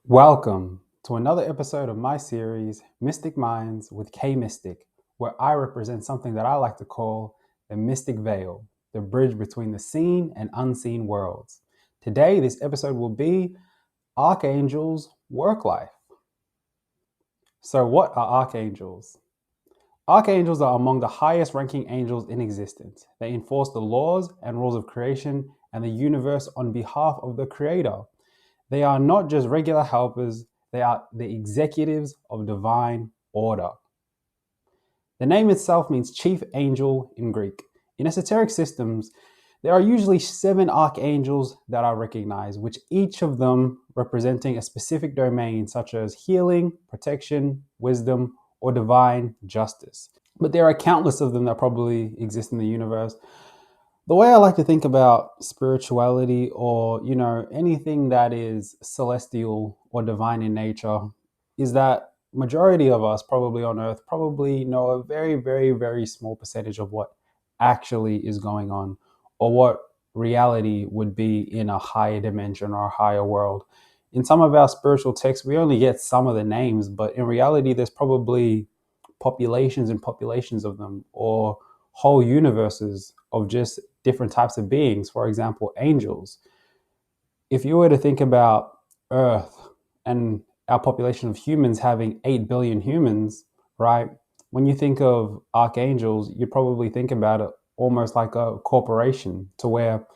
Welcome to another episode of my series, Mystic Minds with K Mystic, where I represent something that I like to call the mystic veil, the bridge between the seen and unseen worlds. Today, this episode will be Archangels' work life. So, what are archangels? Archangels are among the highest ranking angels in existence. They enforce the laws and rules of creation and the universe on behalf of the Creator. They are not just regular helpers, they are the executives of divine order. The name itself means chief angel in Greek. In esoteric systems, there are usually 7 archangels that are recognized, which each of them representing a specific domain such as healing, protection, wisdom, or divine justice. But there are countless of them that probably exist in the universe. The way I like to think about spirituality or, anything that is celestial or divine in nature is that majority of us probably on earth probably know a very, very, very small percentage of what actually is going on or what reality would be in a higher dimension or a higher world. In some of our spiritual texts, we only get some of the names, but in reality, there's probably populations and populations of them or whole universes of just different types of beings. For example, angels. If you were to think about Earth and our population of humans having 8 billion humans, right? When you think of archangels, you probably think about it almost like a corporation, to where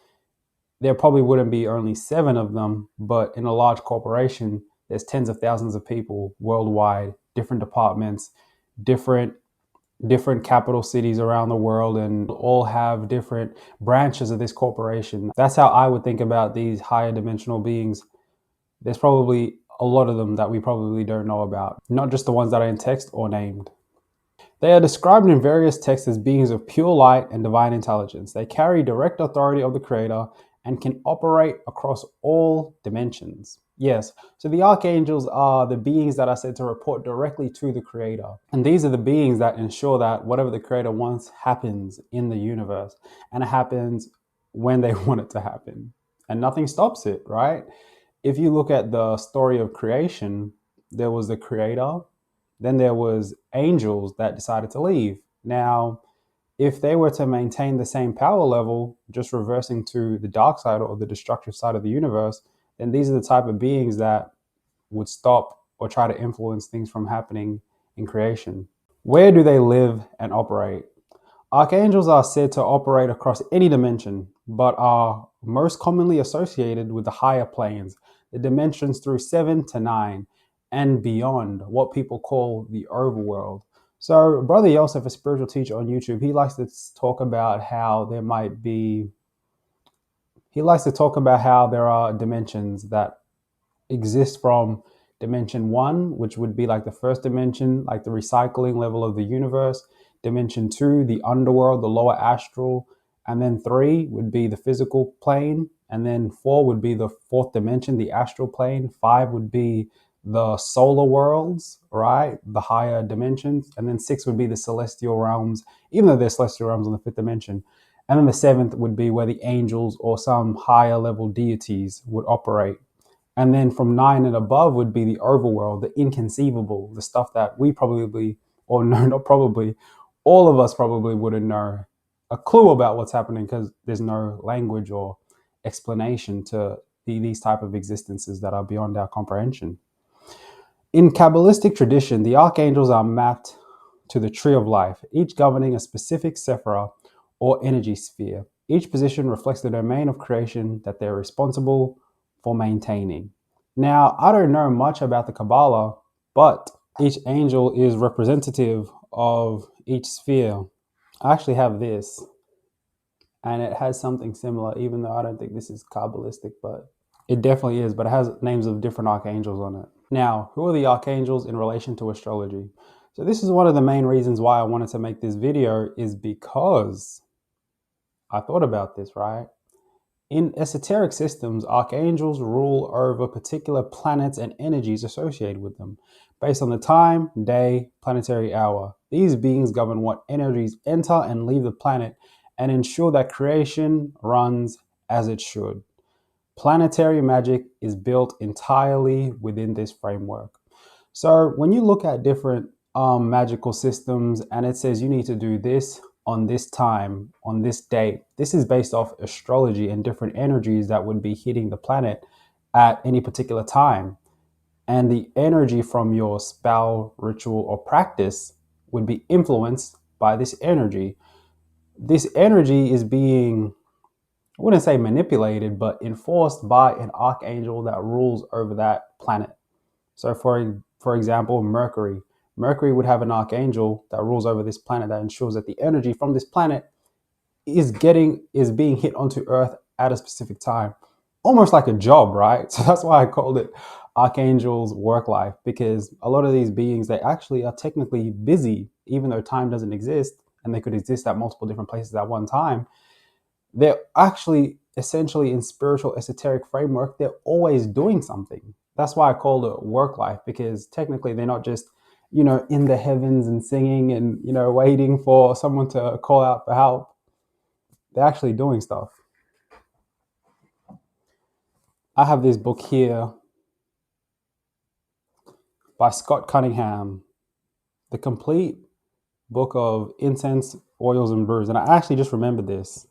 there probably wouldn't be only 7 of them, but in a large corporation, there's tens of thousands of people worldwide, different departments, different capital cities around the world, and all have different branches of this corporation. That's how I would think about these higher dimensional beings. There's probably a lot of them that we probably don't know about, not just the ones that are in text or named. They are described in various texts as beings of pure light and divine intelligence. They carry direct authority of the Creator and can operate across all dimensions. Yes, so the archangels are the beings that are said to report directly to the Creator. And these are the beings that ensure that whatever the Creator wants happens in the universe. And it happens when they want it to happen. And nothing stops it, right? If you look at the story of creation, there was the Creator, then there was angels that decided to leave. Now, if they were to maintain the same power level, just reversing to the dark side or the destructive side of the universe, then these are the type of beings that would stop or try to influence things from happening in creation. Where do they live and operate? Archangels are said to operate across any dimension, but are most commonly associated with the higher planes, the dimensions through 7 to 9, and beyond, what people call the overworld. So, Brother Yosef, a spiritual teacher on YouTube, he likes to talk about how there are dimensions that exist from dimension 1, which would be like the first dimension, like the recycling level of the universe. Dimension 2, the underworld, the lower astral. And then 3 would be the physical plane. And then 4 would be the fourth dimension, the astral plane. 5 would be the solar worlds, right? The higher dimensions. And then 6 would be the celestial realms, even though there's celestial realms in the fifth dimension. And then the 7th would be where the angels or some higher level deities would operate. And then from 9 and above would be the overworld, the inconceivable, the stuff that we probably, or no, not probably, all of us probably wouldn't know a clue about what's happening because there's no language or explanation to these type of existences that are beyond our comprehension. In Kabbalistic tradition, the archangels are mapped to the tree of life, each governing a specific sephira or energy sphere. Each position reflects the domain of creation that they're responsible for maintaining. Now, I don't know much about the Kabbalah, but each angel is representative of each sphere. I actually have this, and it has something similar, even though I don't think this is Kabbalistic, but it definitely is, but it has names of different archangels on it. Now, who are the archangels in relation to astrology? So this is one of the main reasons why I wanted to make this video, is because I thought about this, right? In esoteric systems, archangels rule over particular planets and energies associated with them, based on the time, day, planetary hour. These beings govern what energies enter and leave the planet and ensure that creation runs as it should. Planetary magic is built entirely within this framework. So when you look at different magical systems and it says you need to do this on this time, on this date, this is based off astrology and different energies that would be hitting the planet at any particular time. And the energy from your spell, ritual, or practice would be influenced by this energy. This energy is being, I wouldn't say manipulated, but enforced by an archangel that rules over that planet. So for example, Mercury. Mercury would have an archangel that rules over this planet that ensures that the energy from this planet is being hit onto Earth at a specific time. Almost like a job, right? So that's why I called it Archangels Work Life, because a lot of these beings, they actually are technically busy, even though time doesn't exist and they could exist at multiple different places at one time. They're actually essentially in spiritual esoteric framework, they're always doing something. That's why I call it work life, because technically they're not just, in the heavens and singing and, waiting for someone to call out for help. They're actually doing stuff. I have this book here by Scott Cunningham, The Complete Book of Incense, Oils, and Brews. And I actually just remembered this.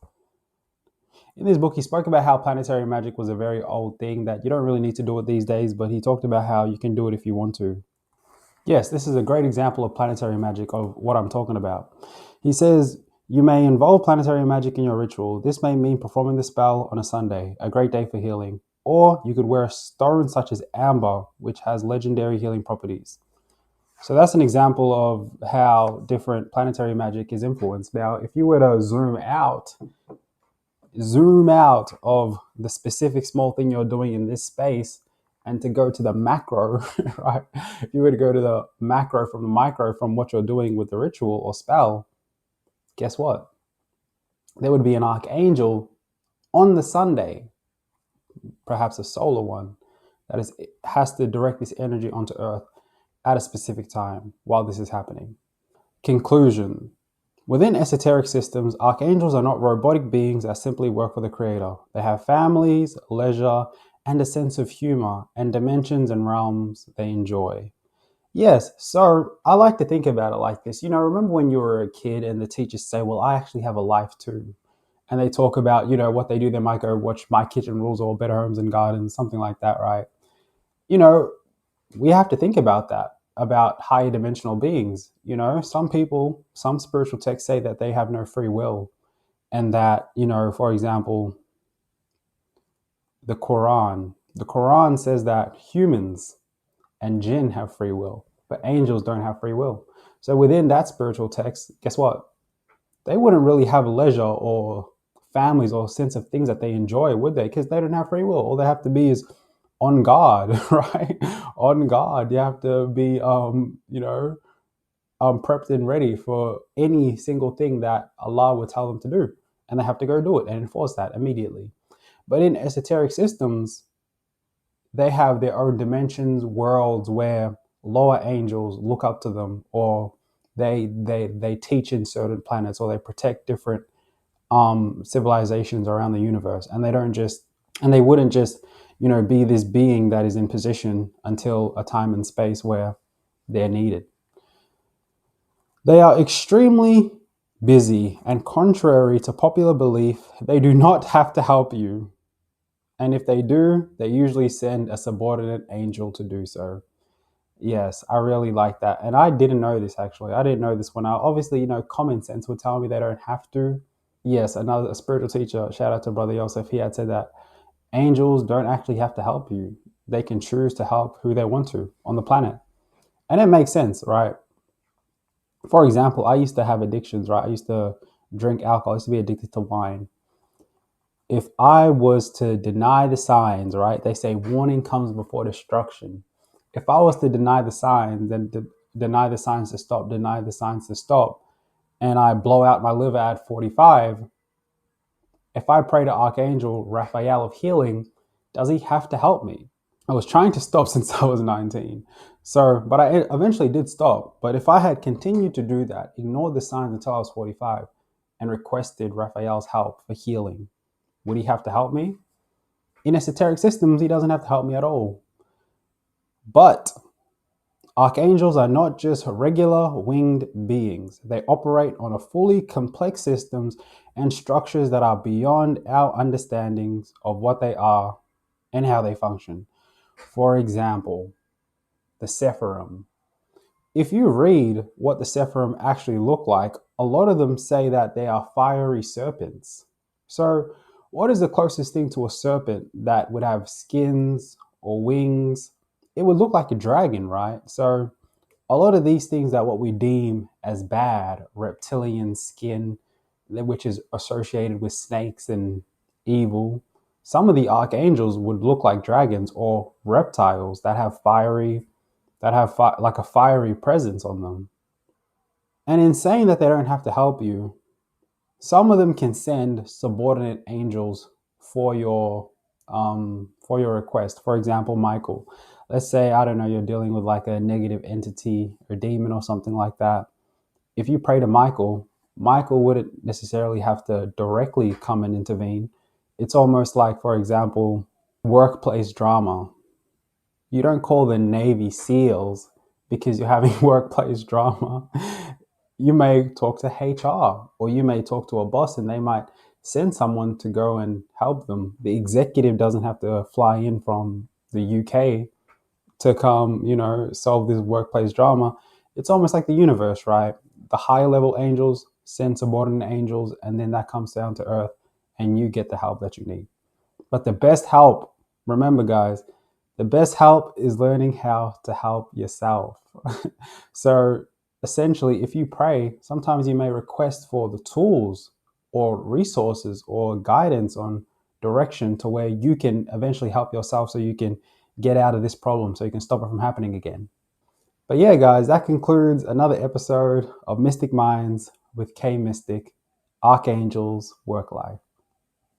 In this book, he spoke about how planetary magic was a very old thing that you don't really need to do it these days, but he talked about how you can do it if you want to. Yes, this is a great example of planetary magic of what I'm talking about. He says, you may involve planetary magic in your ritual. This may mean performing the spell on a Sunday, a great day for healing. Or you could wear a stone such as amber, which has legendary healing properties. So that's an example of how different planetary magic is influenced. Now, if you were to zoom out of the specific small thing you're doing in this space and to go to the macro, right? If you were to go to the macro from the micro from what you're doing with the ritual or spell, guess what? There would be an archangel on the Sunday, perhaps a solar one, has to direct this energy onto Earth at a specific time while this is happening. Conclusion. Within esoteric systems, archangels are not robotic beings that simply work for the creator. They have families, leisure, and a sense of humor and dimensions and realms they enjoy. Yes, so I like to think about it like this. Remember when you were a kid and the teachers say, well, I actually have a life too. And they talk about, what they do. They might go watch My Kitchen Rules or Better Homes and Gardens, something like that, right? We have to think about that, about higher dimensional beings. Some people, some spiritual texts say that they have no free will, and that, for example, the Quran says that humans and jinn have free will, but angels don't have free will. So within that spiritual text, guess what? They wouldn't really have leisure or families or sense of things that they enjoy, would they? Because they don't have free will. All they have to be is on guard, right? On guard. You have to be, prepped and ready for any single thing that Allah would tell them to do. And they have to go do it and enforce that immediately. But in esoteric systems, they have their own dimensions, worlds where lower angels look up to them, or they teach in certain planets, or they protect different civilizations around the universe, and they wouldn't just be this being that is in position until a time and space where they're needed. They are extremely busy, and contrary to popular belief, they do not have to help you. And if they do, they usually send a subordinate angel to do so. Yes, I really like that. And I didn't know this actually. I didn't know this when obviously, common sense would tell me they don't have to. Yes, a spiritual teacher, shout out to Brother Yosef, he had said that angels don't actually have to help you. They can choose to help who they want to on the planet. And it makes sense, right? For example, I used to have addictions, right? I used to drink alcohol. I used to be addicted to wine. If I was to deny the signs, right? They say warning comes before destruction. If I was to deny the signs, then deny the signs to stop, deny the signs to stop, and I blow out my liver at 45, if I pray to Archangel Raphael of healing, does he have to help me? I was trying to stop since I was 19. But I eventually did stop. But if I had continued to do that, ignored the signs until I was 45, and requested Raphael's help for healing, would he have to help me? in esoteric systems, he doesn't have to help me at all. But archangels are not just regular winged beings. They operate on a fully complex systems and structures that are beyond our understandings of what they are and how they function. For example, the Sephirim. If you read what the Sephirim actually look like, a lot of them say that they are fiery serpents. So, what is the closest thing to a serpent that would have skins or wings? It would look like a dragon, right? So, a lot of these things that what we deem as bad, reptilian skin, which is associated with snakes and evil, some of the archangels would look like dragons or reptiles that have like a fiery presence on them. And in saying that they don't have to help you, some of them can send subordinate angels for your request. For example, Michael. Let's say, I don't know, you're dealing with like a negative entity or demon or something like that. If you pray to Michael, Michael wouldn't necessarily have to directly come and intervene. It's almost like, for example, workplace drama. You don't call the Navy SEALs because you're having workplace drama. You may talk to HR, or you may talk to a boss and they might send someone to go and help them. The executive doesn't have to fly in from the UK to come, solve this workplace drama. It's almost like the universe, right? The higher level angels send subordinate angels, and then that comes down to earth and you get the help that you need. But the best help, remember, guys, the best help is learning how to help yourself. So essentially, if you pray, sometimes you may request for the tools or resources or guidance on direction to where you can eventually help yourself so you can get out of this problem, so you can stop it from happening again. But yeah, guys, that concludes another episode of Mystic Minds with K Mystic, Archangels Work Life.